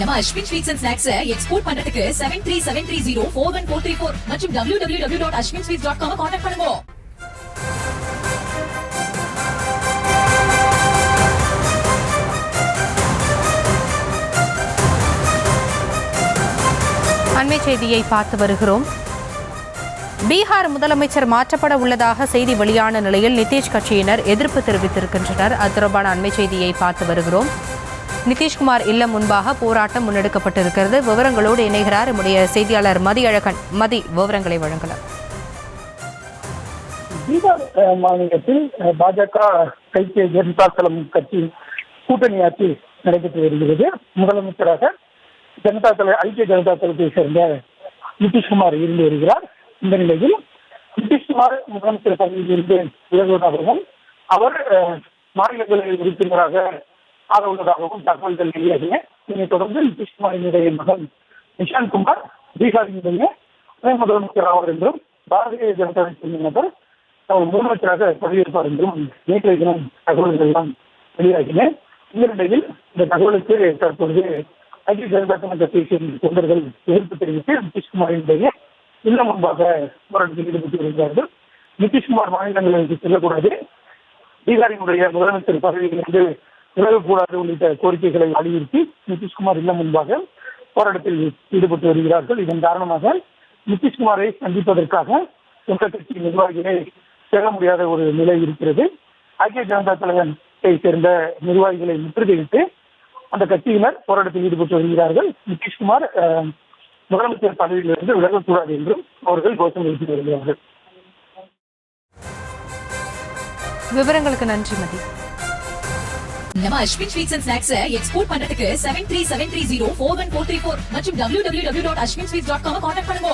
நம்ம Ashwin sweets and snacks export பண்றதுக்கு 7373041434 மற்றும் www.ashwinsweets.com கான்டாக்ட் பண்ணுங்க. அண்மை செய்தியை பார்த்து வருகிறோம். பீகார் முதலமைச்சர் மாற்றப்பட உள்ளதாக செய்தி வெளியான நிலையில் நிதிஷ் கட்சியினர் எதிர்ப்பு தெரிவித்திருக்கின்றனர். அது தொடர்பான அண்மை செய்தியை பார்த்து வருகிறோம். நிதிஷ்குமார் இல்லம் முன்பாக போராட்டம் முன்னெடுக்கப்பட்டிருக்கிறது. விவரங்களோடு இணைகிறார் நம்முடைய செய்தியாளர் மதியழகன். மதி, விவரங்களை வழங்கலாம். பீகார் மாநிலத்தில் பாஜக ஐக்கிய ஜனதா தளம் கட்சி கூட்டணி ஆட்சி நடைபெற்று வருகிறது. முதலமைச்சராக ஐக்கிய ஜனதா தளத்தை சேர்ந்த நிதிஷ்குமார் இருந்து வருகிறார். இந்த நிலையில் நிதிஷ்குமார் முதலமைச்சர் பதவியிலிருந்து விலகுவதாகவும் அவர் மாநிலங்களவை உறுப்பினராக ஆக உள்ளதாகவும் தகவல்கள் வெளியாகின. இதனைத் தொடர்ந்து நிதிஷ்குமாரினுடைய மகன் நிஷாந்த்குமார் பீகாரினுடைய துணை முதலமைச்சர் ஆவார் என்றும் பாரதிய ஜனதா கட்சியின் நபர் முதலமைச்சராக பதவியேற்பார் என்றும் நேற்றைய தினம் தகவல்கள் எல்லாம் வெளியாகின. இந்த நிலையில் இந்த தகவலுக்கு தற்பொழுது ஐக்கிய ஜனதா தள கட்சியை சேர்ந்த தொண்டர்கள் எதிர்ப்பு தெரிவித்து நிதிஷ்குமாரினுடைய இல்லம் முன்பாக போராட்டத்தில் ஈடுபட்டு வருகிறார்கள். நிதிஷ்குமார் மாநிலங்களுக்கு செல்லக்கூடாது, பீகாரினுடைய முதலமைச்சர் பதவியிலிருந்து விலகக்கூடாது உள்ளிட்ட கோரிக்கைகளை வலியுறுத்தி நிதிஷ்குமார் இல்லம் முன்பாக போராட்டத்தில் ஈடுபட்டு வருகிறார்கள். இதன் காரணமாக நிதிஷ்குமாரை சந்திப்பதற்காக சொந்த கட்சி நிர்வாகிகளை செல்ல முடியாத ஒரு நிலை இருக்கிறது. ஐக்கிய ஜனதா தளத்தை சேர்ந்த நிர்வாகிகளை முற்றுகையிட்டு அந்த கட்சியினர் போராட்டத்தில் ஈடுபட்டு வருகிறார்கள். நிதிஷ்குமார் முதலமைச்சர் பதவியிலிருந்து விலகக்கூடாது என்றும் அவர்கள் கோஷம் எழுப்பி வருகிறார்கள். விவரங்களுக்கு நன்றி மதி. நம்ம Ashwin sweets and snacks export பண்றதுக்கு 7373041434 மற்றும் www.ashwinsweets.com கான்டாக்ட் பண்ணுங்க.